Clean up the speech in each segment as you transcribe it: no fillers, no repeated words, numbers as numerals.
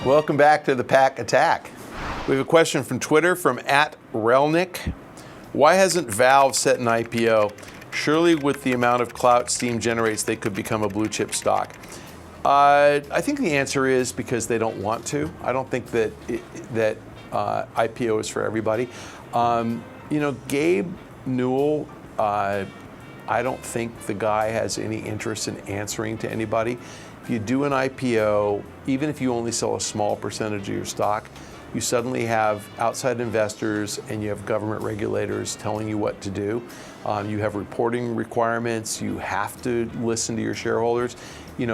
Welcome back to the Pach-Attack. We have a question from Twitter from @Relnick. Why hasn't Valve set an IPO? Surely with the amount of clout Steam generates, they could become a blue chip stock. I think the answer is because they don't want to. I don't think that IPO is for everybody. Gabe Newell, I don't think the guy has any interest in answering to anybody. If you do an IPO, even if you only sell a small percentage of your stock, you suddenly have outside investors and you have government regulators telling you what to do. You have reporting requirements. You have to listen to your shareholders.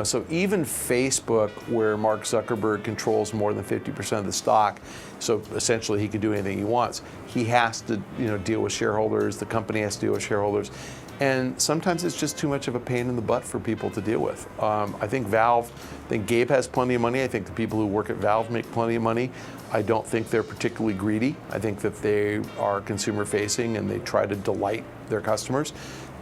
So even Facebook, where Mark Zuckerberg controls more than 50% of the stock, so essentially he can do anything he wants, he has to deal with shareholders. The company has to deal with shareholders. And sometimes it's just too much of a pain in the butt for people to deal with. I think Gabe has plenty of money. I think the people who work at Valve make plenty of money. I don't think they're particularly greedy. I think that they are consumer facing and they try to delight their customers.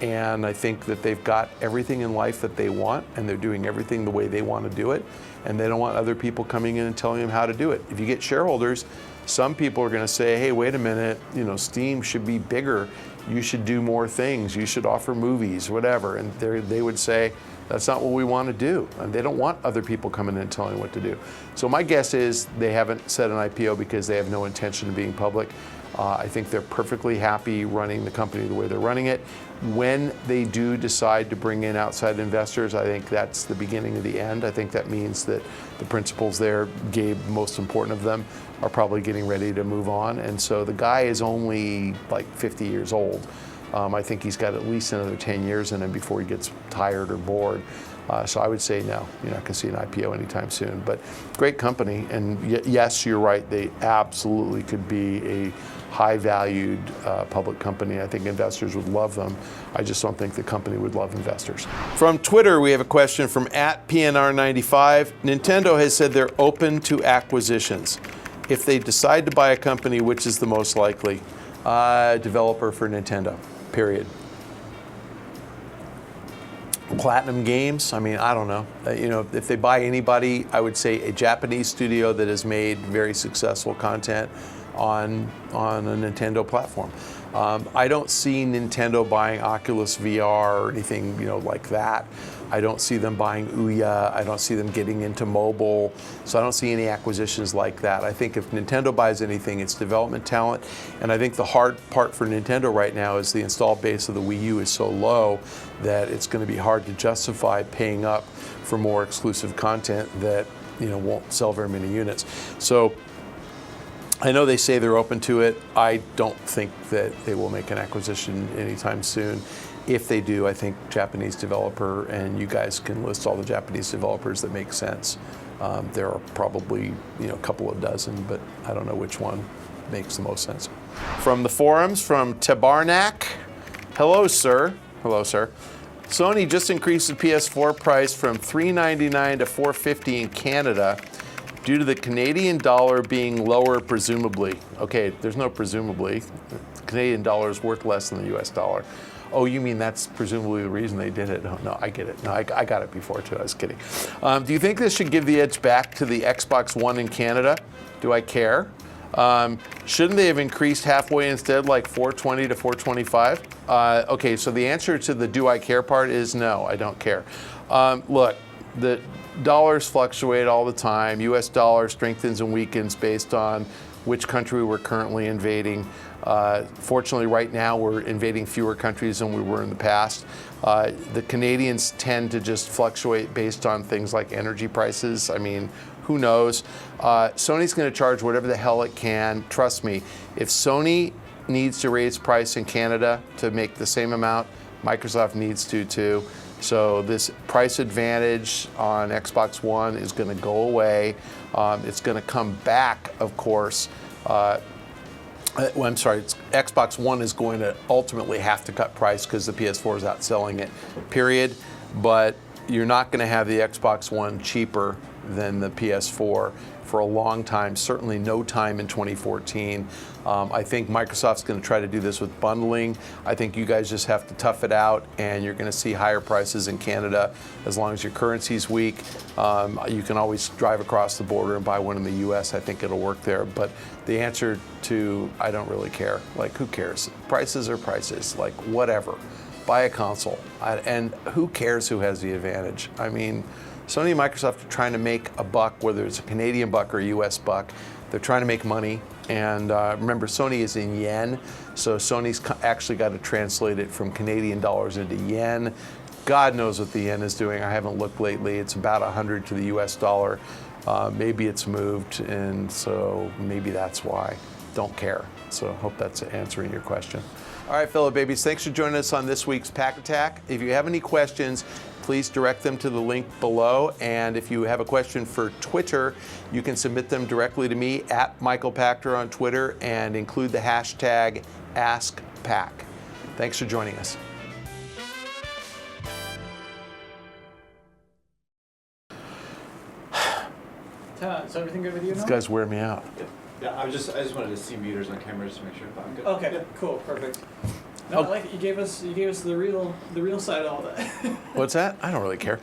And I think that they've got everything in life that they want and they're doing everything the way they want to do it. And they don't want other people coming in and telling them how to do it. If you get shareholders, some people are going to say, hey, wait a minute, Steam should be bigger. You should do more things. You should offer movies, whatever. And they would say, that's not what we want to do. And they don't want other people coming in and telling them what to do. So my guess is they haven't set an IPO because they have no intention of being public. I think they're perfectly happy running the company the way they're running it. When they do decide to bring in outside investors, I think that's the beginning of the end. I think that means that the principals there, Gabe, most important of them, are probably getting ready to move on. And so the guy is only like 50 years old. I think he's got at least another 10 years in him before he gets tired or bored. So I would say no, you're not going to see an IPO anytime soon. But great company, and yes, you're right, they absolutely could be a high-valued public company. I think investors would love them. I just don't think the company would love investors. From Twitter, we have a question from @PNR95. Nintendo has said they're open to acquisitions. If they decide to buy a company, which is the most likely? Developer for Nintendo, period. Platinum Games, I don't know. If they buy anybody, I would say a Japanese studio that has made very successful content on a Nintendo platform. I don't see Nintendo buying Oculus VR or anything like that. I don't see them buying Ouya. I don't see them getting into mobile. So I don't see any acquisitions like that. I think if Nintendo buys anything, it's development talent. And I think the hard part for Nintendo right now is the installed base of the Wii U is so low that it's going to be hard to justify paying up for more exclusive content that won't sell very many units. So I know they say they're open to it. I don't think that they will make an acquisition anytime soon. If they do, I think Japanese developer, and you guys can list all the Japanese developers that make sense. There are probably a couple of dozen, but I don't know which one makes the most sense. From the forums, from Tabarnak. Hello, sir. Hello, sir. Sony just increased the PS4 price from $399 to $450 in Canada due to the Canadian dollar being lower, presumably. Okay, there's no presumably. The Canadian dollar is worth less than the US dollar. Oh, you mean that's presumably the reason they did it? No, I get it. No, I got it before too. I was kidding. Do you think this should give the edge back to the Xbox One in Canada? Do I care? Shouldn't they have increased halfway instead, like $420 to $425? Okay, so the answer to the do I care part is no, I don't care. Look, the dollars fluctuate all the time. US dollar strengthens and weakens based on which country we're currently invading. Fortunately, right now, we're invading fewer countries than we were in the past. The Canadians tend to just fluctuate based on things like energy prices. Who knows? Sony's going to charge whatever the hell it can. Trust me, if Sony needs to raise price in Canada to make the same amount, Microsoft needs to too. So this price advantage on Xbox One is going to go away. It's going to come back, of course. Xbox One is going to ultimately have to cut price because the PS4 is outselling it, period. But you're not going to have the Xbox One cheaper than the PS4 for a long time, certainly no time in 2014. I think Microsoft's going to try to do this with bundling. I think you guys just have to tough it out, and you're going to see higher prices in Canada as long as your currency's weak. You can always drive across the border and buy one in the US. I think it'll work there. But the answer to, I don't really care. Like, who cares? Prices are prices. Like, whatever. Buy a console. And who cares who has the advantage? I mean, Sony and Microsoft are trying to make a buck, whether it's a Canadian buck or a US buck. They're trying to make money. And remember, Sony is in yen, so Sony's actually got to translate it from Canadian dollars into yen. God knows what the yen is doing. I haven't looked lately. It's about 100 to the US dollar. Maybe it's moved, and so maybe that's why. Don't care. So I hope that's answering your question. All right, fellow babies, thanks for joining us on this week's Pach-Attack. If you have any questions, please direct them to the link below. And if you have a question for Twitter, you can submit them directly to me at Michael Pachter on Twitter and include the hashtag AskPac. Thanks for joining us. So everything good with you now? These guys wear me out. Yeah, I just wanted to see meters on cameras to make sure I'm good. Okay, Yeah. cool, perfect. No, I like it. You gave us the real side of all that. What's that? I don't really care.